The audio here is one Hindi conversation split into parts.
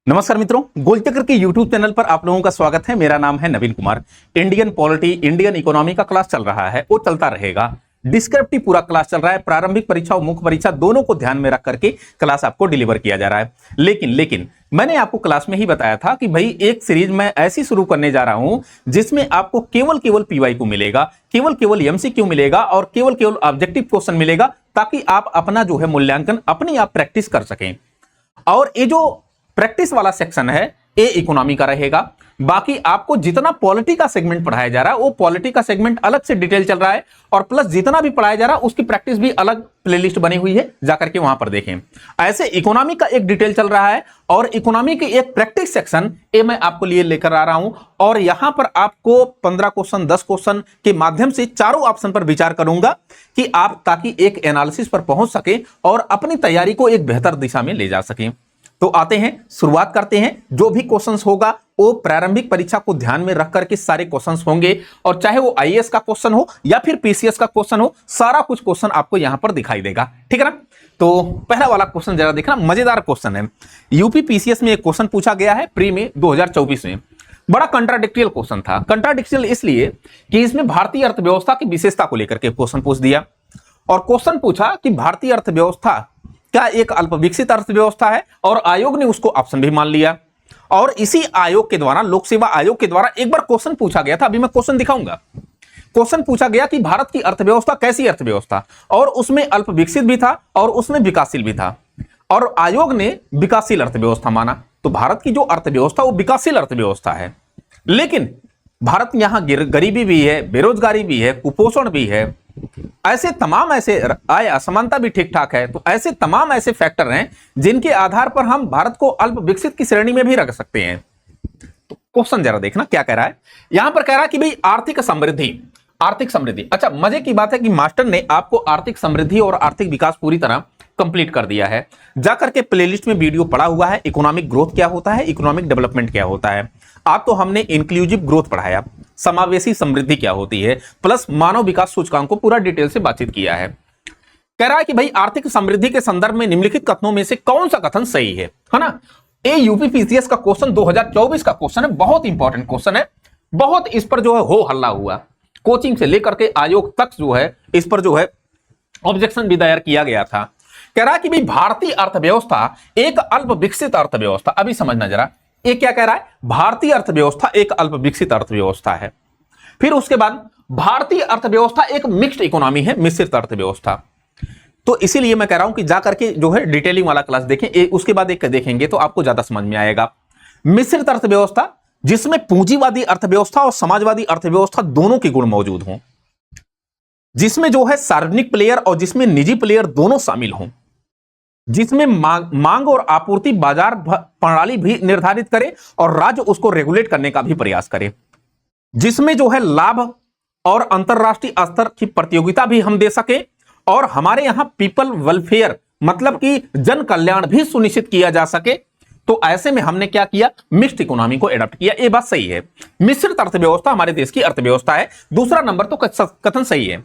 नमस्कार मित्रों, गोलचक्र के YouTube चैनल पर आप लोगों का स्वागत है। मेरा नाम है Naveen Kumar. Indian polity, Indian economy का क्लास चल रहा है, वो चलता रहेगा। डिस्क्रिप्टिव पूरा क्लास चल रहा है। प्रारंभिक परीक्षा और मुख्य परीक्षा दोनों को ध्यान में रख करके क्लास आपको डिलीवर किया जा रहा है। लेकिन मैंने आपको क्लास में ही बताया था कि भाई एक सीरीज मैं ऐसी शुरू करने जा रहा हूं जिसमें आपको केवल पीवाई को मिलेगा, केवल एमसीक्यू मिलेगा और केवल ऑब्जेक्टिव क्वेश्चन मिलेगा, ताकि आप अपना जो है मूल्यांकन अपनी आप प्रैक्टिस कर सकें। और ये जो प्रैक्टिस वाला सेक्शन है ये इकोनॉमी का रहेगा। बाकी आपको जितना पॉलिटी का सेगमेंट पढ़ाया जा रहा है वो पॉलिटी का सेगमेंट अलग से डिटेल चल रहा है, और प्लस जितना भी पढ़ाया जा रहा है उसकी प्रैक्टिस भी अलग प्लेलिस्ट बनी हुई है, जाकर के वहां पर देखें। ऐसे इकोनॉमी का एक डिटेल चल रहा है और इकोनॉमी के एक प्रैक्टिस सेक्शन ये मैं आपको लिए लेकर आ रहा हूं। और यहां पर आपको 15 क्वेश्चन 10 क्वेश्चन के माध्यम से चारों ऑप्शन पर विचार करूंगा कि आप ताकि एक एनालिसिस पर पहुंच सके और अपनी तैयारी को एक बेहतर दिशा में ले जा सकें। तो आते हैं, शुरुआत करते हैं। जो भी क्वेश्चंस होगा वो प्रारंभिक परीक्षा को ध्यान में रख करके सारे क्वेश्चंस होंगे, और चाहे वो आईएएस का क्वेश्चन हो या फिर पीसीएस का क्वेश्चन हो, सारा कुछ क्वेश्चन आपको यहां पर दिखाई देगा। ठीक है ना। तो पहला वाला क्वेश्चन जरा देखना, मजेदार क्वेश्चन है। यूपी पीसीएस में एक क्वेश्चन पूछा गया है प्री में 2024 में। बड़ा कंट्राडिक्टियल क्वेश्चन था। कंट्राडिक्टियल इसलिए कि इसमें भारतीय अर्थव्यवस्था की विशेषता को लेकर के क्वेश्चन पूछ दिया, और क्वेश्चन पूछा कि भारतीय अर्थव्यवस्था क्या एक अल्प विकसित अर्थव्यवस्था है, और आयोग ने उसको ऑप्शन भी मान लिया। और इसी आयोग के द्वारा, लोक सेवा आयोग के द्वारा एक बार क्वेश्चन पूछा गया था, अभी मैं क्वेश्चन दिखाऊंगा। क्वेश्चन पूछा गया कि भारत की अर्थव्यवस्था कैसी अर्थव्यवस्था, और उसमें अल्प विकसित भी था और उसमें विकासशील भी था, और आयोग ने विकासशील अर्थव्यवस्था माना। तो भारत की जो अर्थव्यवस्था वो विकासशील अर्थव्यवस्था है, लेकिन भारत यहां गरीबी भी है, बेरोजगारी भी है, कुपोषण भी है, ऐसे तमाम ऐसे आय असमानता भी ठीक ठाक है। तो ऐसे तमाम ऐसे फैक्टर हैं जिनके आधार पर हम भारत को अल्प विकसित की श्रेणी में भी रख सकते हैं। तो क्वेश्चन जरा देखना क्या कह रहा है। यहां पर कह रहा है कि भाई आर्थिक समृद्धि। अच्छा, मजे की बात है कि मास्टर ने आपको आर्थिक समृद्धि और आर्थिक विकास पूरी तरह कंप्लीट कर दिया है। जाकर के प्लेलिस्ट में वीडियो पड़ा हुआ है, इकोनॉमिक ग्रोथ क्या होता है, इकोनॉमिक डेवलपमेंट क्या होता है। आप तो हमने इंक्लूसिव ग्रोथ पढ़ाया, समावेशी समृद्धि क्या होती है, प्लस मानव विकास सूचकांक को पूरा डिटेल से बातचीत किया है। कह रहा है कि भाई आर्थिक समृद्धि के संदर्भ में निम्नलिखित कथनों में से कौन सा कथन सही है ना। ये यूपी पीसीएस का क्वेश्चन 2024 का क्वेश्चन है, बहुत इंपॉर्टेंट क्वेश्चन है। बहुत इस पर जो है हो हल्ला हुआ, कोचिंग से लेकर के आयोग तक जो है इस पर जो है ऑब्जेक्शन भी दायर किया गया था। कह रहा है कि भाई भारतीय अर्थव्यवस्था एक अल्प विकसित अर्थव्यवस्था। अभी समझना जरा, ये क्या कह रहा है, भारतीय अर्थव्यवस्था एक अल्प विकसित अर्थव्यवस्था है। फिर उसके बाद भारतीय अर्थव्यवस्था एक मिक्स्ड इकोनॉमी है, मिश्रित अर्थव्यवस्था। तो इसीलिए मैं कह रहा हूं कि जाकर के जो है डिटेलिंग वाला क्लास देखें, उसके बाद एक देखेंगे तो आपको ज्यादा समझ में आएगा। मिश्रित अर्थव्यवस्था जिसमें पूंजीवादी अर्थव्यवस्था और समाजवादी अर्थव्यवस्था दोनों के गुण मौजूद हों, जिसमें जो है सार्वजनिक प्लेयर और जिसमें निजी प्लेयर दोनों शामिल हों, जिसमें मांग और आपूर्ति बाजार प्रणाली भी निर्धारित करे और राज्य उसको रेगुलेट करने का भी प्रयास करे, जिसमें जो है लाभ और अंतरराष्ट्रीय स्तर की प्रतियोगिता भी हम दे सके, और हमारे यहां पीपल वेलफेयर मतलब कि जन कल्याण भी सुनिश्चित किया जा सके। तो ऐसे में हमने क्या किया, मिक्स्ड इकोनॉमी को एडॉप्ट किया। ये बात सही है, मिश्रित अर्थव्यवस्था हमारे देश की अर्थव्यवस्था है। दूसरा नंबर तो कथन सही है।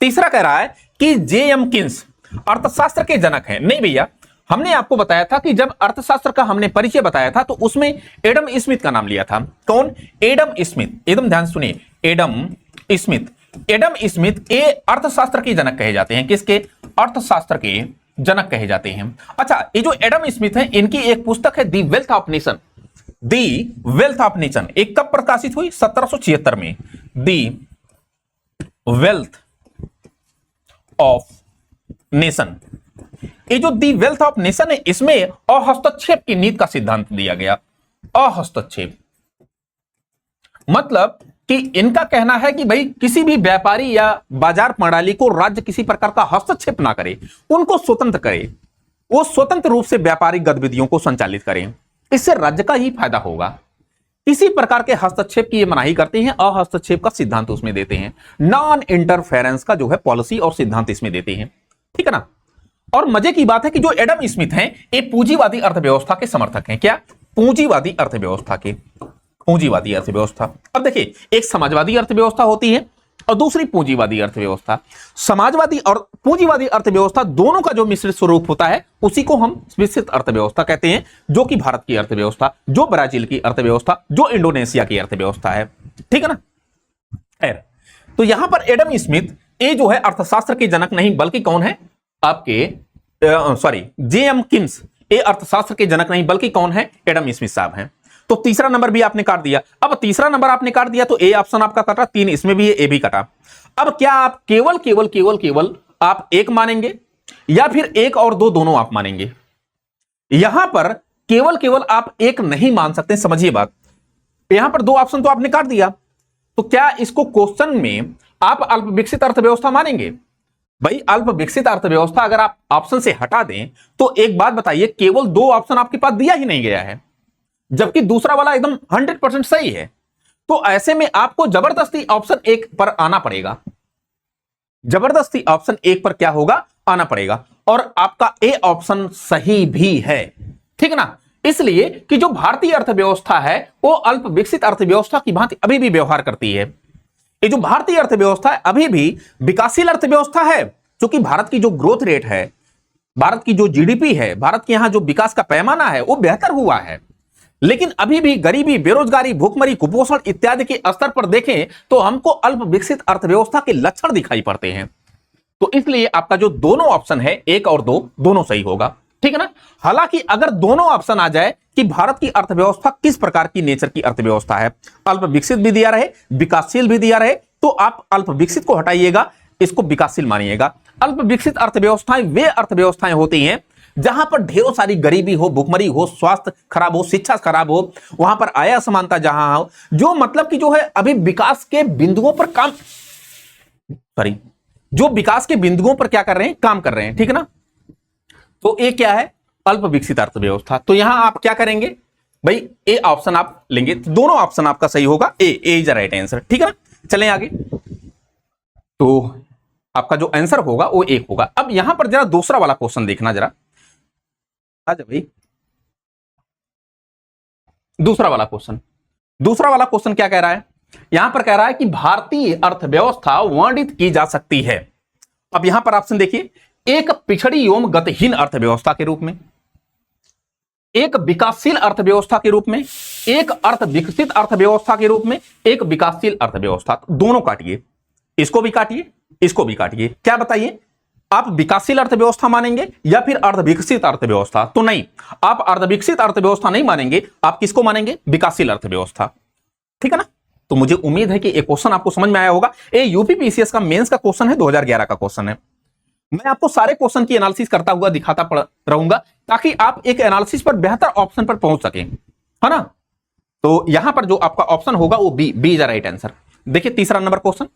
तीसरा कह रहा है कि जेएम किन्स अर्थशास्त्र के जनक हैं। नहीं भैया, हमने आपको बताया था कि जब अर्थशास्त्र का हमने परिचय बताया था तो उसमें एडम स्मिथ का नाम लिया था। कौन? Adam Smith. एकदम ध्यान सुनिए, एडम स्मिथ ये अर्थशास्त्र के जनक कहे जाते हैं। किसके? अर्थशास्त्र के जनक कहे जाते हैं। अच्छा, ये जो एडम स्मिथ है इनकी एक पुस्तक है दी wealth of nation. The wealth of nation एक कब प्रकाशित हुई? 1776 में। दी वेल्थ ऑफ नेशन, ये जो दी वेल्थ ऑफ नेशन है इसमें अहस्तक्षेप की नीति का सिद्धांत दिया गया। अहस्तक्षेप मतलब कि इनका कहना है कि भाई किसी भी व्यापारी या बाजार प्रणाली को राज्य किसी प्रकार का हस्तक्षेप ना करे, उनको स्वतंत्र करे, वो स्वतंत्र रूप से व्यापारिक गतिविधियों को संचालित करें, इससे राज्य का ही फायदा होगा। किसी प्रकार के हस्तक्षेप की ये मनाही करते हैं, अहस्तक्षेप का सिद्धांत उसमें देते हैं, नॉन इंटरफेरेंस का जो है पॉलिसी और सिद्धांत इसमें देते हैं। ठीक है ना। और मजे की बात है कि जो एडम स्मिथ हैं ये पूंजीवादी अर्थव्यवस्था के समर्थक हैं। क्या? पूंजीवादी अर्थव्यवस्था के, पूंजीवादी अर्थव्यवस्था। अब देखिए, एक समाजवादी अर्थव्यवस्था होती है और दूसरी पूंजीवादी अर्थव्यवस्था। समाजवादी और पूंजीवादी अर्थव्यवस्था दोनों का जो मिश्रित स्वरूप होता है उसी को हम मिश्रित अर्थव्यवस्था कहते हैं, जो कि भारत की अर्थव्यवस्था, जो ब्राजील की अर्थव्यवस्था, जो इंडोनेशिया की अर्थव्यवस्था है। ठीक है ना। खैर, तो यहां पर एडम स्मिथ ये जो है अर्थशास्त्र के जनक नहीं बल्कि कौन है आपके सॉरी जेएम किम्स, ये अर्थशास्त्र के जनक नहीं बल्कि कौन है, एडम स्मिथ साहब हैं। तो तीसरा नंबर भी आपने काट दिया। अब तीसरा नंबर आपने काट दिया तो ए ऑप्शन आपका कटा, 3 इसमें भी है, ए भी कटा। अब क्या आप केवल केवल केवल केवल आप एक मानेंगे या फिर 1 और 2 दोनों आप मानेंगे? यहां पर केवल केवल आप एक नहीं मान सकते, समझिए बात। यहां पर 2 ऑप्शन तो आपने काट दिया, तो क्या इसको क्वेश्चन में आप अल्प विकसित अर्थव्यवस्था मानेंगे? भाई अल्प विकसित अर्थव्यवस्था अगर आप ऑप्शन से हटा दें तो एक बात बताइए, केवल 2 ऑप्शन आपके पास दिया ही नहीं गया है, जबकि दूसरा वाला एकदम 100% सही है। तो ऐसे में आपको जबरदस्ती ऑप्शन 1 पर आना पड़ेगा, जबरदस्ती ऑप्शन 1 पर क्या होगा, आना पड़ेगा। और आपका ए ऑप्शन सही भी है, ठीक ना। इसलिए कि जो भारतीय अर्थव्यवस्था है वो अल्प विकसित अर्थव्यवस्था की भांति अभी भी व्यवहार करती है। ये जो भारतीय अर्थव्यवस्था है अभी भी विकासशील अर्थव्यवस्था है, क्योंकि भारत की जो ग्रोथ रेट है, भारत की जो जीडीपी है, भारत के यहां जो विकास का पैमाना है वो बेहतर हुआ है। लेकिन अभी भी गरीबी, बेरोजगारी, भूखमरी, कुपोषण इत्यादि के स्तर पर देखें तो हमको अल्प विकसित अर्थव्यवस्था के लक्षण दिखाई पड़ते हैं। तो इसलिए आपका जो दोनों ऑप्शन है 1 और 2 दोनों सही होगा, ठीक है ना। हालांकि अगर दोनों ऑप्शन आ जाए कि भारत की अर्थव्यवस्था किस प्रकार की नेचर की अर्थव्यवस्था है, अल्प विकसित भी दिया रहे, विकासशील भी दिया रहे, तो आप अल्प विकसित को हटाइएगा, इसको विकासशील मानिएगा। अल्प विकसित अर्थव्यवस्थाएं वे अर्थव्यवस्थाएं होती हैं जहां पर ढेरों सारी गरीबी हो, भुखमरी हो, स्वास्थ्य खराब हो, शिक्षा खराब हो, वहां पर आय असमानता जहां हो, जो मतलब कि जो है अभी विकास के बिंदुओं पर काम, सॉरी, जो विकास के बिंदुओं पर क्या कर रहे हैं, काम कर रहे हैं, ठीक है ना। तो ये क्या है, अल्प विकसित अर्थव्यवस्था। तो यहां आप क्या करेंगे भाई, ए ऑप्शन आप लेंगे, तो दोनों ऑप्शन आपका सही होगा, ए इज द राइट आंसर, ठीक है ना। चलें आगे। तो आपका जो आंसर होगा वो 1 होगा। अब यहां पर जरा दूसरा वाला क्वेश्चन देखना, जरा आजा भाई। दूसरा वाला क्वेश्चन क्या कह रहा है, यहां पर कह रहा है कि भारतीय अर्थव्यवस्था वर्णित की जा सकती है। अब यहां पर ऑप्शन देखिए, एक पिछड़ी एवं गतिहीन अर्थव्यवस्था के रूप में, एक विकासशील अर्थव्यवस्था के रूप में, एक अर्थ विकसित अर्थव्यवस्था के रूप में, एक विकासशील अर्थव्यवस्था। दोनों काटिए, इसको भी काटिए, इसको भी काटिए। क्या बताइए, आप विकासशील अर्थव्यवस्था मानेंगे या फिर अर्ध विकसित अर्थव्यवस्था? तो नहीं, आप अर्ध विकसित अर्थव्यवस्था नहीं मानेंगे, आप किसको मानेंगे, विकासशील अर्थव्यवस्था, ठीक है ना। तो मुझे उम्मीद है कि एक क्वेश्चन आपको समझ में आया होगा। ये यूपीपीसीएस का मेंस का क्वेश्चन है, 2011 का क्वेश्चन है। मैं आपको सारे क्वेश्चन की एनालिसिस करता हुआ दिखाता रहूंगा ताकि आप एक एनालिसिस पर बेहतर ऑप्शन पर पहुंच सकें, है ना। तो यहां पर जो आपका ऑप्शन होगा वो B is the right answer. देखिए तीसरा नंबर क्वेश्चन,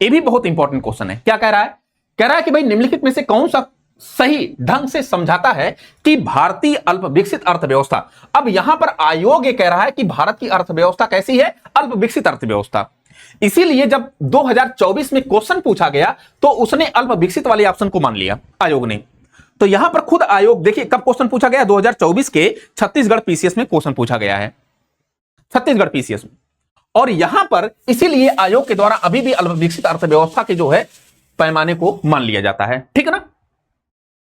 ये भी बहुत इंपॉर्टेंट क्वेश्चन है। क्या कह रहा है, कह रहा है कि भाई निम्नलिखित में से कौन सा सही ढंग से समझाता है कि भारतीय अल्प विकसित अर्थव्यवस्था। अब यहां पर आयोग ये कह रहा है कि भारत की अर्थव्यवस्था कैसी है, अल्प विकसित अर्थव्यवस्था। इसीलिए जब 2024 में क्वेश्चन पूछा गया तो उसने अल्प विकसित वाले ऑप्शन को मान लिया आयोग ने। तो यहां पर खुद आयोग, देखिए कब क्वेश्चन पूछा गया, 2024 के छत्तीसगढ़ पीसीएस में क्वेश्चन पूछा गया है, छत्तीसगढ़ पीसीएस में। और यहां पर इसीलिए आयोग के द्वारा अभी भी अल्प विकसित अर्थव्यवस्था के जो है पैमाने को मान लिया जाता है, ठीक है ना।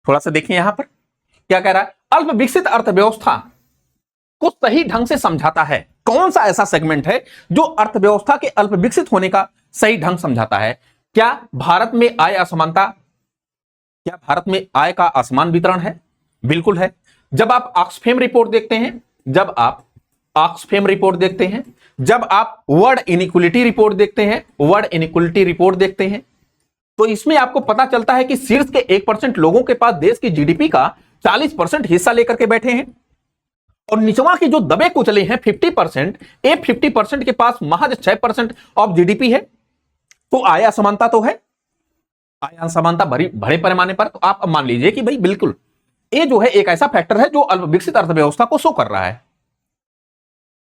थोड़ा सा देखिए यहां पर क्या कह रहा है, अल्प विकसित अर्थव्यवस्था को सही ढंग से समझाता है। कौन सा ऐसा सेगमेंट है जो अर्थव्यवस्था के अल्प विकसित होने का सही ढंग समझाता है? क्या भारत में आय असमानता, क्या भारत में आय का असमान वितरण है? बिल्कुल है। जब आप ऑक्सफैम रिपोर्ट देखते हैं, जब आप ऑक्सफैम रिपोर्ट देखते हैं, जब आप वर्ल्ड इनइक्वालिटी रिपोर्ट देखते हैं, वर्ल्ड इनइक्वालिटी रिपोर्ट देखते हैं, तो इसमें आपको पता चलता है कि शीर्ष के 1% लोगों के पास देश की जीडीपी का 40% हिस्सा लेकर के बैठे हैं और निचवा के जो दबे कुचले हैं 50%, ये 50% के पास महज 6% ऑफ जीडीपी है। तो आय असमानता तो है, आय असमानता बड़े पैमाने पर। तो आप मान लीजिए कि भाई बिल्कुल ये जो है एक ऐसा फैक्टर है जो अल्प विकसित अर्थव्यवस्था को शो कर रहा है।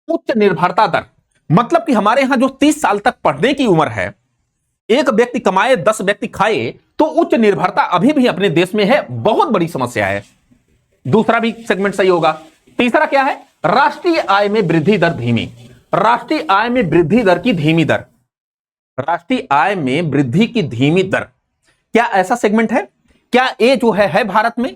उच्च निर्भरता दर, मतलब कि हमारे यहां जो 30 साल तक पढ़ने की उम्र है, एक व्यक्ति कमाए 10 व्यक्ति खाए, तो उच्च निर्भरता अभी भी अपने देश में है, बहुत बड़ी समस्या है। दूसरा भी सेगमेंट सही होगा। तीसरा क्या है, राष्ट्रीय आय में वृद्धि दर धीमी, राष्ट्रीय आय में वृद्धि दर की धीमी दर। राष्ट्रीय आय में वृद्धि की धीमी दर, क्या ऐसा सेगमेंट है? क्या ये जो है भारत में?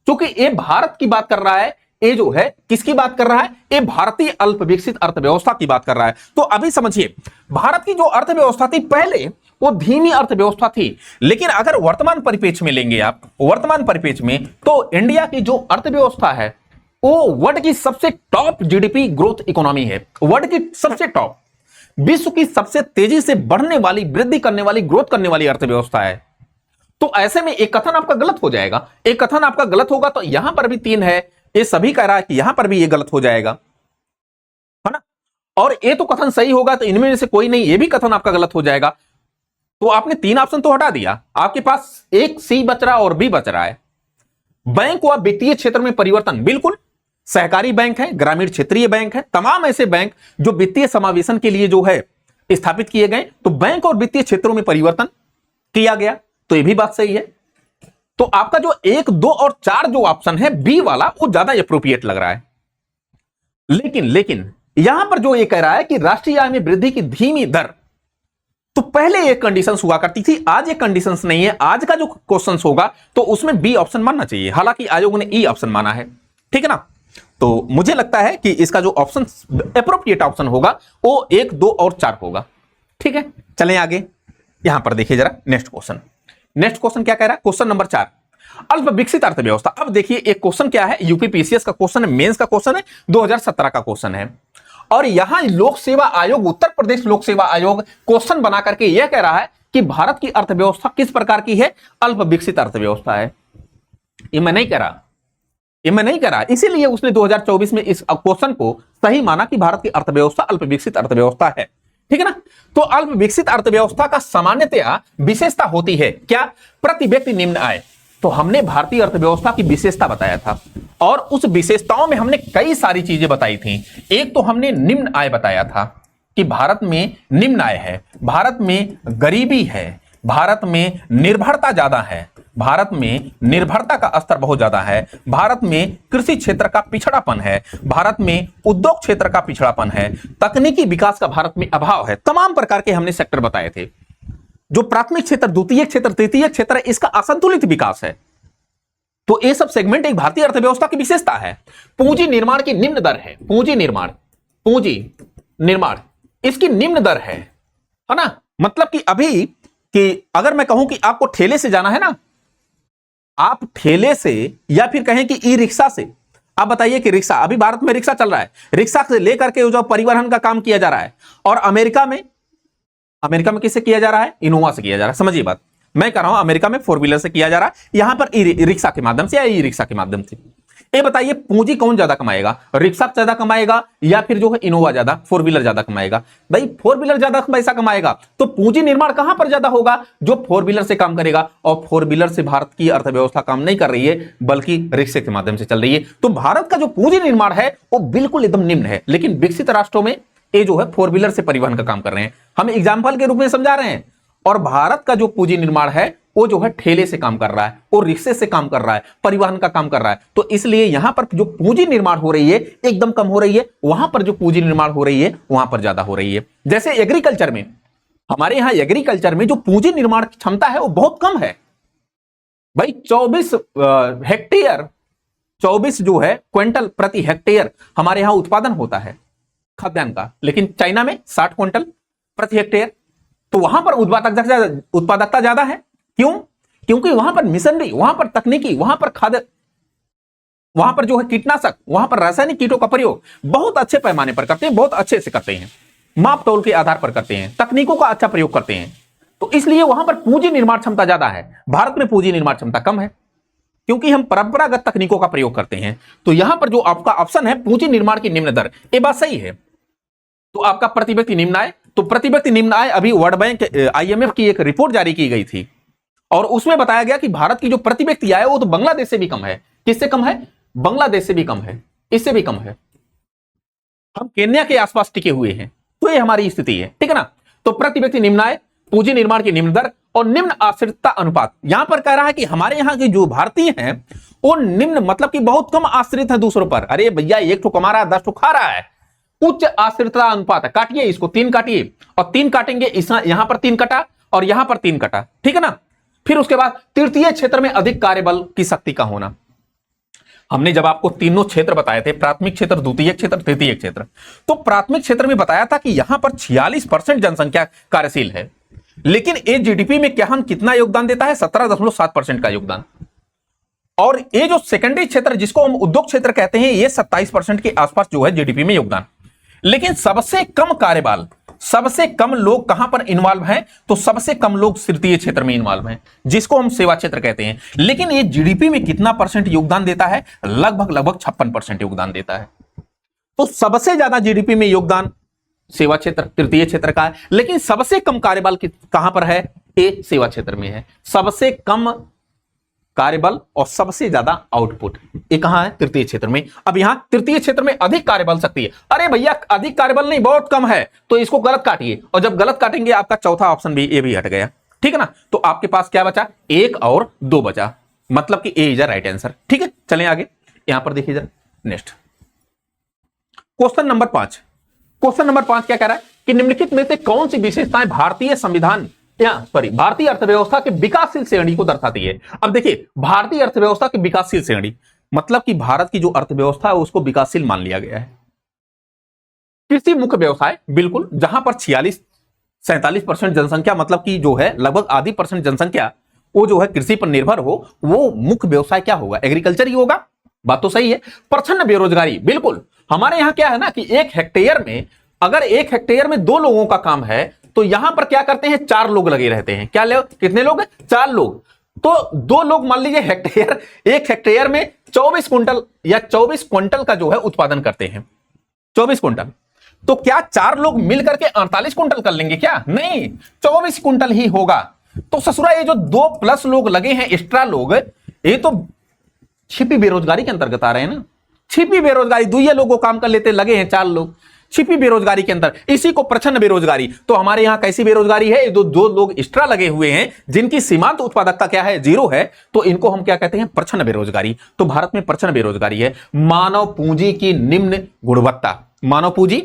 क्योंकि ये भारत की बात कर रहा है, ये जो है किसकी बात कर रहा है? ये भारतीय अल्प विकसित अर्थव्यवस्था की बात कर रहा है। तो अभी समझिए, भारत की जो अर्थव्यवस्था थी पहले वो धीमी अर्थव्यवस्था थी, लेकिन अगर वर्तमान परिप्रेक्ष्य में लेंगे आप, वर्तमान परिप्रेक्ष्य में, तो इंडिया की जो अर्थव्यवस्था है वो वर्ल्ड की सबसे टॉप जीडीपी ग्रोथ इकोनॉमी है, वर्ल्ड की सबसे टॉप, विश्व की सबसे तेजी से बढ़ने वाली, वृद्धि करने वाली, ग्रोथ करने वाली अर्थव्यवस्था है। तो ऐसे में एक कथन आपका गलत हो जाएगा, एक कथन आपका गलत होगा तो यहां पर भी 3 है, ये सभी कह रहा है कि यहां पर भी ये गलत हो जाएगा, है ना? और ये तो कथन सही होगा तो इनमें से कोई नहीं, ये भी कथन आपका गलत हो जाएगा। तो आपने 3 ऑप्शन तो हटा दिया, आपके पास एक सी बच रहा और बी बच रहा है। बैंक व वित्तीय क्षेत्र में परिवर्तन, बिल्कुल सहकारी बैंक है, ग्रामीण क्षेत्रीय बैंक है, तमाम ऐसे बैंक जो वित्तीय समावेशन के लिए जो है स्थापित किए गए, तो बैंक और वित्तीय क्षेत्रों में परिवर्तन किया गया, तो ये भी बात सही है। तो आपका जो 1, 2 और 4 जो ऑप्शन है बी वाला वो ज्यादा एप्रोप्रिएट लग रहा है। लेकिन यहां पर जो ये कह रहा है कि राष्ट्रीय आय में वृद्धि की धीमी दर, तो पहले एक कंडीशन हुआ करती थी, आज एक कंडीशन नहीं है। आज का जो क्वेश्चन होगा तो उसमें बी ऑप्शन मानना चाहिए, हालांकि आयोग ने ई ऑप्शन माना है, ठीक है ना? तो मुझे लगता है कि इसका जो ऑप्शन एप्रोप्रिएट ऑप्शन होगा वो 1, 2 और 4 होगा, ठीक है? चलें आगे, यहां पर देखिए जरा नेक्स्ट क्वेश्चन। नेक्स्ट क्वेश्चन क्या कह रहा है? क्वेश्चन नंबर 4, अल्प विकसित अर्थव्यवस्था। अब देखिए एक क्वेश्चन क्या है, यूपीपीसीएस का क्वेश्चन है, मेंस का क्वेश्चन है, 2017 का क्वेश्चन है, और यहां लोक सेवा आयोग, उत्तर प्रदेश लोक सेवा आयोग क्वेश्चन बना करके यह कह रहा है कि भारत की अर्थव्यवस्था किस प्रकार की है? अल्प विकसित अर्थव्यवस्था है। ये मैं नहीं कह रहा, ये मैं नहीं कह रहा, इसीलिए उसने 2024 में इस क्वेश्चन को सही माना कि भारत की अर्थव्यवस्था अल्प विकसित अर्थव्यवस्था है, ठीक है ना? तो अल्प विकसित अर्थव्यवस्था का सामान्यतया विशेषता होती है क्या? प्रति व्यक्ति निम्न आय। तो हमने भारतीय अर्थव्यवस्था की विशेषता बताया था, और उस विशेषताओं में हमने कई सारी चीजें बताई थी। एक तो हमने निम्न आय बताया था कि भारत में निम्न आय है, भारत में गरीबी है, भारत में निर्भरता ज्यादा है, भारत में निर्भरता का स्तर बहुत ज्यादा है, भारत में कृषि क्षेत्र का पिछड़ापन है, भारत में उद्योग क्षेत्र का पिछड़ापन है, तकनीकी विकास का भारत में अभाव है। तमाम प्रकार के हमने सेक्टर बताए थे। जो प्राथमिक क्षेत्र, द्वितीय क्षेत्र, तृतीय क्षेत्र है, इसका असंतुलित विकास है। तो ये सब सेगमेंट एक भारतीय अर्थव्यवस्था की विशेषता है। पूंजी निर्माण की निम्न दर है, पूंजी निर्माण इसकी निम्न दर है ना? मतलब कि अभी कि अगर मैं कहूं कि आपको ठेले से जाना है ना, आप ठेले से या फिर कहें कि ई रिक्शा से, आप बताइए कि रिक्शा, अभी भारत में रिक्शा चल रहा है, रिक्शा से लेकर के जो परिवहन का काम किया जा रहा है, और अमेरिका में किससे किया जा रहा है? इनोवा से किया जा रहा है। समझिए बात, मैं कह रहा हूं अमेरिका में 4 व्हीलर से किया जा रहा है, यहां पर ई रिक्शा के माध्यम से या ई रिक्शा के माध्यम से। ये बताइए पूंजी कौन ज्यादा कमाएगा? रिक्शा ज्यादा कमाएगा या फिर जो है इनोवा ज्यादा, 4 व्हीलर ज्यादा कमाएगा? भाई 4 व्हीलर ज्यादा पैसा कमाएगा, तो पूंजी निर्माण कहां पर ज्यादा होगा? जो 4 व्हीलर से काम करेगा, और 4 व्हीलर से भारत की अर्थव्यवस्था काम नहीं कर रही है, बल्कि रिक्शे के माध्यम से चल रही है। तो भारत का जो पूंजी निर्माण है वो बिल्कुल एकदम निम्न है, लेकिन विकसित राष्ट्रों में ये जो है 4 व्हीलर से परिवहन का काम कर रहे हैं। हम एग्जाम्पल के रूप में समझा रहे हैं। और भारत का जो पूंजी निर्माण है वो जो है ठेले से काम कर रहा है, वो रिक्शे से काम कर रहा है, परिवहन का काम कर रहा है। तो इसलिए यहां पर जो पूंजी निर्माण हो रही है एकदम कम हो रही है, वहां पर जो पूंजी निर्माण हो रही है वहां पर ज्यादा हो रही है। जैसे एग्रीकल्चर में, हमारे यहां एग्रीकल्चर में जो पूंजी निर्माण की क्षमता है वो बहुत कम है भाई। 24 हेक्टेयर, 24 जो है क्विंटल प्रति हेक्टेयर हमारे यहां उत्पादन होता है खाद्यान्न का, लेकिन चाइना में 60 क्विंटल प्रति हेक्टेयर। तो वहां पर उत्पादकता ज्यादा है। क्यों? क्योंकि वहां पर मिशनरी, वहां पर तकनीकी, वहां पर खाद्य, वहां पर जो है कीटनाशक, वहां पर रासायनिक कीटों का प्रयोग बहुत अच्छे पैमाने पर करते हैं, बहुत अच्छे से करते हैं, माप तौल के आधार पर करते हैं, तकनीकों का अच्छा प्रयोग करते हैं। तो इसलिए वहां पर पूंजी निर्माण क्षमता ज्यादा है, भारत में पूंजी निर्माण क्षमता कम है, क्योंकि हम परंपरागत तकनीकों का प्रयोग करते हैं। तो यहां पर जो आपका ऑप्शन है पूंजी निर्माण की निम्न दर, ये बात सही है। तो आपका प्रति व्यक्ति निम्न आय, तो प्रति व्यक्ति निम्न आय अभी वर्ल्ड बैंक, IMF की एक रिपोर्ट जारी की गई थी, और उसमें बताया गया कि भारत की जो प्रति व्यक्ति आय वो तो बांग्लादेश से भी कम है। किससे कम है? बांग्लादेश से भी कम है, इससे भी कम है। हम केन्या के आसपास टिके हुए हैं। तो ये हमारी स्थिति है, ठीक है ना? तो प्रति व्यक्ति निम्न आय, पूंजी निर्माण की निम्न दर और निम्न आश्रितता अनुपात। यहां पर कह रहा है कि हमारे यहां के जो भारतीय हैं वो निम्न, मतलब कि बहुत कम आश्रित है दूसरों पर। अरे भैया, एक ठो कमा रहा है, 10 ठो खा रहा है, उच्च आश्रितता अनुपात है। काटिए इसको, 3 काटिए और 3 काटेंगे, इस यहां पर 3 कटा और यहां पर 3 कटा, ठीक है ना। फिर उसके बाद तृतीय क्षेत्र में अधिक कार्यबल की शक्ति का होना। हमने जब आपको तीनों क्षेत्र बताए थे, प्राथमिक क्षेत्र, द्वितीय क्षेत्र, तृतीय क्षेत्र, तो प्राथमिक क्षेत्र में बताया था कि यहां पर 46% जनसंख्या कार्यशील है, लेकिन ये जीडीपी में क्या हम कितना योगदान देता है, 17.7% का योगदान। और ये जो सेकेंडरी क्षेत्र जिसको हम उद्योग क्षेत्र कहते हैं, ये 27% के आसपास जो है जीडीपी में योगदान। लेकिन सबसे कम कार्यबल, सबसे कम लोग कहां पर इन्वॉल्व हैं, तो सबसे कम लोग तृतीय क्षेत्र में इन्वॉल्व हैं, जिसको हम सेवा क्षेत्र कहते हैं। लेकिन ये जीडीपी में कितना परसेंट योगदान देता है, लगभग 56% योगदान देता है। तो सबसे ज्यादा जीडीपी में योगदान सेवा क्षेत्र, तृतीय क्षेत्र का है, लेकिन सबसे कम कार्यबल कहां पर है, ये सेवा क्षेत्र में है। सबसे कम कार्यबल और सबसे ज्यादा आउटपुट ये कहां है, तृतीय क्षेत्र में। अब यहां तृतीय क्षेत्र में अधिक कार्यबल शक्ति है। अरे भैया अधिक कार्यबल नहीं, बहुत कम है, तो इसको गलत काटिए, और जब गलत काटेंगे आपका चौथा ऑप्शन भी ये भी हट गया, ठीक है ना। तो आपके पास क्या बचा, 1 और 2 बचा, मतलब कि ए इज राइट आंसर, ठीक है। चलें आगे, यहां पर देखिए जरा next question number 5। Question number 5 क्या कह रहा है कि निम्नलिखित में से कौन सी विशेषताएं भारतीय संविधान भारतीय अर्थव्यवस्था के विकासशील श्रेणी को दर्शाती है। अब देखिए, भारतीय अर्थव्यवस्था की विकासशील श्रेणी मतलब कि भारत की जो अर्थव्यवस्था है उसको विकासशील मान लिया गया है। कृषि मुख्य व्यवसाय, बिल्कुल, जहां पर 47% जनसंख्या, मतलब कि जो है लगभग आधी % जनसंख्या वो जो है कृषि पर निर्भर हो, वो मुख्य व्यवसाय क्या होगा, एग्रीकल्चर ही होगा। बात तो सही है। प्रचंड बेरोजगारी, बिल्कुल, हमारे यहां क्या है ना कि 1 हेक्टेयर में, अगर 1 हेक्टेयर में 2 लोगों का काम है, तो यहां पर क्या करते हैं, 4 लोग लगे रहते हैं। क्या लोग, कितने लोग, 4 लोग। तो 2 लोग मान लीजिए हेक्टेयर, 1 हेक्टेयर में 24 क्विंटल या 24 क्विंटल का जो है उत्पादन करते हैं, 24 क्विंटल। तो क्या 4 लोग मिलकर के 48 क्विंटल कर लेंगे क्या, नहीं, 24 क्विंटल ही होगा। तो ससुरा ये जो 2+ लोग लगे हैं, एक्स्ट्रा लोग, ये तो छिपी बेरोजगारी के अंतर्गत आ रहे हैं ना। छिपी बेरोजगारी, 2 लोगों काम कर लेते, लगे हैं 4 लोग, छिपी बेरोजगारी के अंदर, इसी को प्रचंड बेरोजगारी। तो हमारे यहां कैसी बेरोजगारी है, जो लोग एक्स्ट्रा लगे हुए हैं, जिनकी सीमांत उत्पादकता क्या है, 0 है, तो इनको हम क्या कहते हैं, प्रचंड बेरोजगारी। तो भारत में प्रचंड बेरोजगारी है। मानव पूंजी की निम्न गुणवत्ता, मानव पूंजी,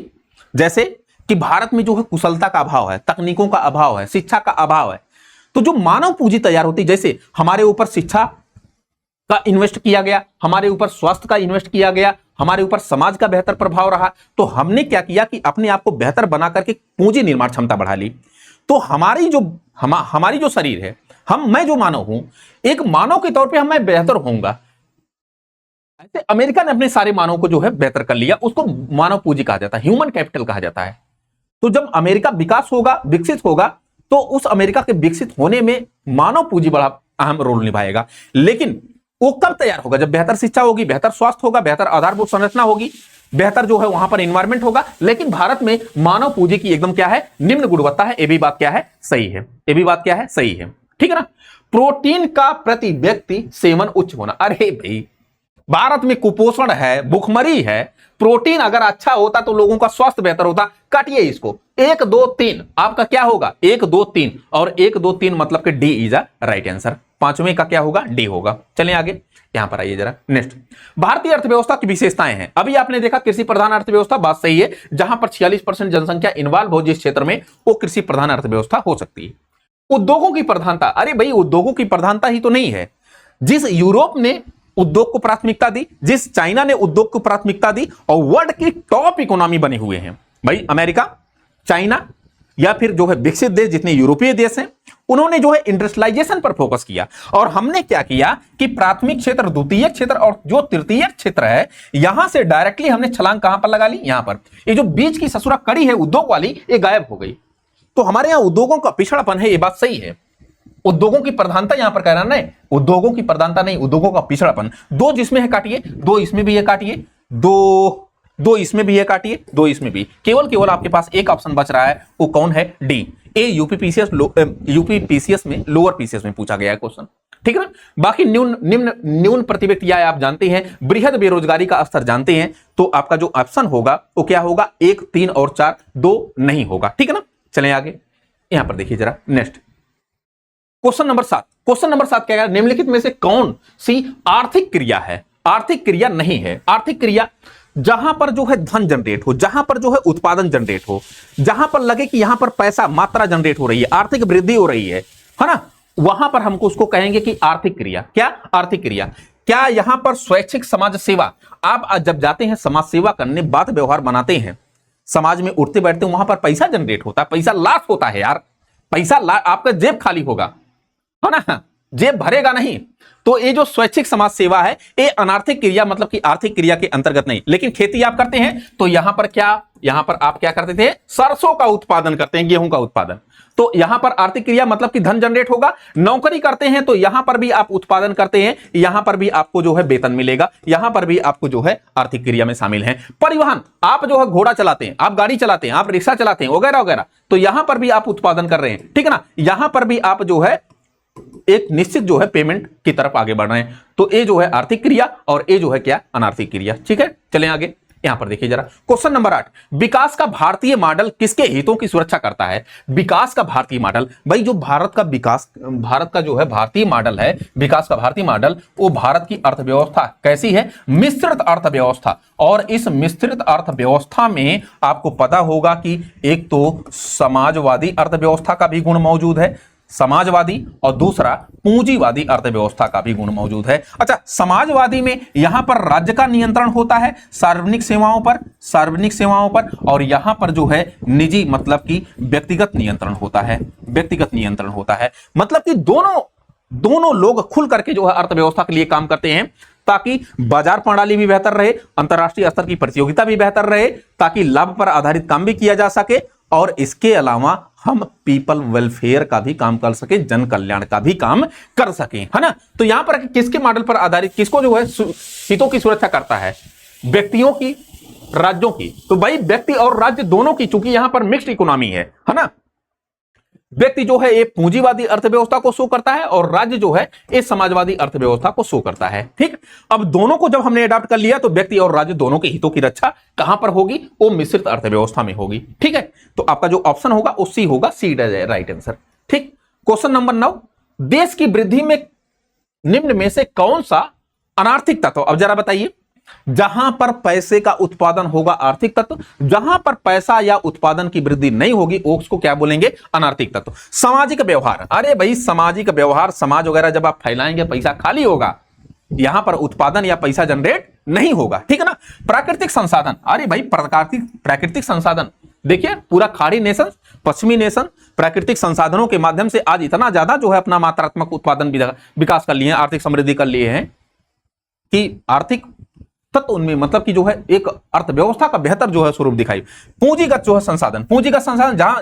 जैसे कि भारत में जो है कुशलता का अभाव है, तकनीकों का अभाव है, शिक्षा का अभाव है। तो जो मानव पूंजी तैयार होती, जैसे हमारे ऊपर शिक्षा का इन्वेस्ट किया गया, हमारे ऊपर स्वास्थ्य का इन्वेस्ट किया गया, हमारे ऊपर समाज का बेहतर प्रभाव रहा, तो हमने क्या किया कि अपने आप को बेहतर बना करके पूंजी निर्माण क्षमता बढ़ा ली। तो हमारी जो शरीर है, मैं जो मानव हूं, एक मानव के तौर पे मैं बेहतर होऊंगा। ऐसे अमेरिका ने अपने सारे मानव को जो है बेहतर कर लिया, उसको मानव पूंजी कहा जाता है, ह्यूमन कैपिटल कहा जाता है। तो जब अमेरिका विकास होगा, विकसित होगा, तो उस अमेरिका के विकसित होने में मानव पूंजी बड़ा अहम रोल निभाएगा। लेकिन वो कब तैयार होगा, जब बेहतर शिक्षा होगी, बेहतर स्वास्थ्य होगा, बेहतर आधारभूत संरचना होगी, बेहतर जो है वहां पर एनवायरमेंट होगा। लेकिन भारत में मानव पूंजी की एकदम क्या है, निम्न गुणवत्ता है। ये भी बात क्या है, सही है, ये भी बात क्या है, सही है, ठीक है ना। प्रोटीन का प्रति व्यक्ति सेवन उच्च होना, अरे भाई भारत में कुपोषण है, भूखमरी है, प्रोटीन अगर अच्छा होता तो लोगों का स्वास्थ्य बेहतर होता। काटिए इसको, 1 2 3 आपका क्या होगा, 1 2 3, और 1 2 3 मतलब कि D is a right answer. पांचवें का क्या होगा, डी होगा। चलें आगे, यहां पर आइए जरा नेक्स्ट। भारतीय अर्थव्यवस्था की विशेषताएं हैं। अभी आपने देखा कृषि प्रधान अर्थव्यवस्था, बात सही है, जहां पर 46% जनसंख्या इन्वॉल्व हो जिस क्षेत्र में, वो कृषि प्रधान अर्थव्यवस्था हो सकती है। उद्योगों की प्रधानता, अरे भाई उद्योगों की प्रधानता ही तो नहीं है। जिस यूरोप ने उद्योग को प्राथमिकता दी, जिस चाइना ने उद्योग को प्राथमिकता दी, और वर्ल्ड की टॉप इकोनॉमी बने हुए हैं भाई अमेरिका, चाइना, या फिर जो है विकसित देश जितने यूरोपीय देश हैं, उन्होंने जो है इंडस्ट्रियलाइजेशन पर फोकस किया। और हमने क्या किया कि प्राथमिक क्षेत्र, द्वितीय क्षेत्र और जो तृतीय क्षेत्र है, यहां से डायरेक्टली हमने छलांग कहां पर लगा ली, यहां पर। ये जो बीच की ससुरा कड़ी है उद्योग वाली, ये गायब हो गई। तो हमारे यहां उद्योगों का पिछड़ापन है, ये बात सही है। उद्योगों की प्रधानता यहां पर कह रहा है, उद्योगों की प्रधानता नहीं, उद्योगों का पिछड़ापन। 2 जिसमें है काटिए, 2 इसमें भी है काटिए, 2 इसमें भी है काटिए, 2 इसमें भी। केवल आपके पास एक ऑप्शन बच रहा है, वो कौन है, डी। ए यूपीपीसीएस में, लोअर पीसीएस में पूछा गया है क्वेश्चन, ठीक है ना। बाकी न्यून प्रतिव्यक्ति आय आप जानते हैं, बृहद बेरोजगारी का स्तर जानते हैं, तो आपका जो ऑप्शन होगा वो क्या होगा, 1 3 और 4, 2 नहीं होगा, ठीक है ना। चलें आगे, यहां पर देखिए जरा next question number 7। Question number 7 क्या है, निम्नलिखित में से कौन सी आर्थिक क्रिया है, आर्थिक क्रिया नहीं है। आर्थिक क्रिया जहां पर जो है धन जनरेट हो, जहां पर जो है उत्पादन जनरेट हो, जहां पर लगे कि यहां पर पैसा मात्रा जनरेट हो रही है, आर्थिक वृद्धि हो रही है ना, वहां पर हमको उसको कहेंगे कि आर्थिक क्रिया। क्या? आर्थिक क्रिया। क्या यहां पर स्वैच्छिक समाज सेवा, आप जब जाते हैं समाज सेवा करने, बात व्यवहार बनाते हैं, समाज में उठते बैठते, वहां पर पैसा जनरेट होता है, पैसा लॉस होता है यार, पैसा आपका जेब खाली होगा, है ना, जेब भरेगा नहीं। तो ये जो स्वैच्छिक समाज सेवा है, ये अनार्थिक क्रिया मतलब कि आर्थिक क्रिया के अंतर्गत नहीं। लेकिन खेती आप करते हैं तो यहां पर क्या, यहां पर आप क्या करते थे, सरसों का उत्पादन करते हैं, गेहूं का उत्पादन, तो यहां पर आर्थिक क्रिया मतलब कि धन जनरेट होगा। नौकरी करते हैं तो यहां पर भी आप उत्पादन करते हैं, यहां पर भी आपको जो है वेतन मिलेगा, यहां पर भी आपको जो है आर्थिक क्रिया में शामिल है। परिवहन, आप जो है घोड़ा चलाते हैं, आप गाड़ी चलाते हैं, आप रिक्शा चलाते हैं, वगैरह वगैरह, तो यहां पर भी आप उत्पादन कर रहे हैं, ठीक है ना, यहां पर भी आप जो है एक निश्चित जो है पेमेंट की तरफ आगे बढ़ रहे हैं। तो ये जो है आर्थिक क्रिया और ये जो है क्या, अनार्थिक क्रिया। ठीक है, चलें आगे। यहां पर देखिए जरा, क्वेश्चन नंबर 8, विकास का भारतीय मॉडल किसके हितों की सुरक्षा करता है? विकास का भारतीय मॉडल, भाई जो भारत का विकास, भारत का जो है भारतीय मॉडल है, विकास का भारतीय मॉडल, वो भारत की अर्थव्यवस्था कैसी है? मिश्रित अर्थव्यवस्था। और इस मिश्रित अर्थव्यवस्था में आपको पता होगा कि एक तो समाजवादी अर्थव्यवस्था का भी गुण मौजूद है, समाजवादी, और दूसरा पूंजीवादी अर्थव्यवस्था का भी गुण मौजूद है। अच्छा, समाजवादी में यहां पर राज्य का नियंत्रण होता है सार्वजनिक सेवाओं पर, और यहां पर जो है निजी मतलब कि व्यक्तिगत नियंत्रण होता है, व्यक्तिगत नियंत्रण होता है। मतलब कि दोनों लोग खुल करके जो है अर्थव्यवस्था के लिए काम करते हैं, ताकि बाजार प्रणाली भी बेहतर रहे, अंतरराष्ट्रीय स्तर की प्रतियोगिता भी बेहतर रहे, ताकि लाभ पर आधारित काम भी किया जा सके, और इसके अलावा हम पीपल वेलफेयर का भी काम कर सके, जन कल्याण का भी काम कर सके, है ना। तो यहां पर किसके मॉडल पर आधारित, किसको जो है हितों की सुरक्षा करता है? व्यक्तियों की, राज्यों की। तो भाई व्यक्ति और राज्य दोनों की, चूंकि यहां पर मिक्स्ड इकोनॉमी है ना, व्यक्ति जो है ये पूंजीवादी अर्थव्यवस्था को शो करता है और राज्य जो है ये समाजवादी अर्थव्यवस्था को शो करता है। ठीक, अब दोनों को जब हमने अडॉप्ट कर लिया तो व्यक्ति और राज्य दोनों के हितों की रक्षा कहां पर होगी? वो मिश्रित अर्थव्यवस्था में होगी। ठीक है, तो आपका जो ऑप्शन होगा वो सी होगा, सी राइट आंसर। ठीक, क्वेश्चन नंबर 9, देश की वृद्धि में निम्न में से कौन सा अनार्थिक तत्व, अब जरा बताइए, जहां पर पैसे का उत्पादन होगा आर्थिक तत्व, जहां पर पैसा या उत्पादन की वृद्धि नहीं होगी उसको क्या बोलेंगे? अनार्थिक तत्व। सामाजिक व्यवहार, अरे भाई सामाजिक व्यवहार, समाज वगैरह जब आप फैलाएंगे पैसा खाली होगा, यहां पर उत्पादन या पैसा जनरेट नहीं होगा। ठीक है ना। प्राकृतिक संसाधन, अरे भाई प्राकृतिक संसाधन, देखिए पूरा खाड़ी नेशन, पश्चिमी नेशन प्राकृतिक संसाधनों के माध्यम से आज इतना ज्यादा जो है अपना मात्रात्मक उत्पादन विकास कर लिए हैं, आर्थिक समृद्धि कर लिए हैं कि आर्थिक तत्व उनमें मतलब कि जो है एक अर्थव्यवस्था का बेहतर जो है स्वरूप दिखाई। पूंजीगत जो है संसाधन, पूंजीगत संसाधन जहां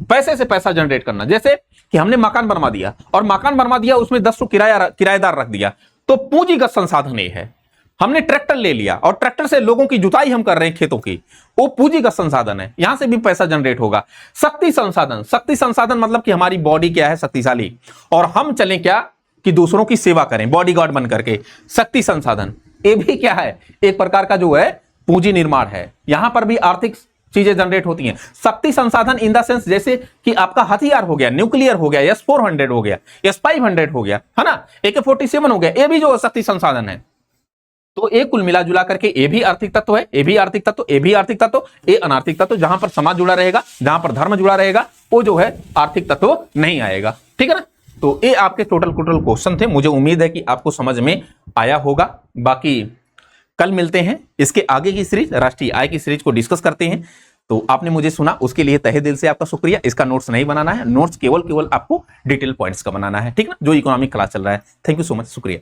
पैसे से पैसा जनरेट करना, जैसे कि हमने मकान बनवा दिया और मकान बनवा दिया, उसमें 10 किराएदार रख दिया, तो पूंजीगत संसाधन ये है। हमने ट्रैक्टर ले लिया और ट्रैक्टर से लोगों की जुताई हम कर रहे हैं खेतों की, वो पूंजीगत संसाधन है, यहां से भी पैसा जनरेट होगा। शक्ति संसाधन, शक्ति संसाधन मतलब कि हमारी बॉडी क्या है? शक्तिशाली, और हम चलें क्या कि दूसरों की सेवा करें बॉडीगार्ड बन करके, शक्ति संसाधन ये भी क्या है? एक प्रकार का जो है पूंजी निर्माण है, यहां पर भी आर्थिक चीजें जनरेट होती हैं। शक्ति संसाधन इन द सेंस जैसे कि आपका हथियार हो गया, न्यूक्लियर हो गया, S-400 हो गया, S-500 हो गया, है ना, AK-47 हो गया, ये भी जो शक्ति संसाधन है। तो एक कुल मिला जुला करके ये भी आर्थिक तत्व है, ये भी आर्थिक तत्व, ये भी आर्थिक तत्व, ये अनार्थिक तत्व। जहां पर समाज जुड़ा रहेगा, जहां पर धर्म जुड़ा रहेगा, वो जो है आर्थिक तत्व नहीं आएगा। ठीक है ना। तो ये आपके टोटल क्वेश्चन थे, मुझे उम्मीद है कि आपको समझ में आया होगा। बाकी कल मिलते हैं, इसके आगे की सीरीज राष्ट्रीय आय की सीरीज को डिस्कस करते हैं। तो आपने मुझे सुना, उसके लिए तहे दिल से आपका शुक्रिया। इसका नोट्स नहीं बनाना है, नोट्स केवल आपको डिटेल पॉइंट्स का बनाना है, ठीक ना, जो इकोनॉमिक क्लास चल रहा है। थैंक यू सो मच, शुक्रिया।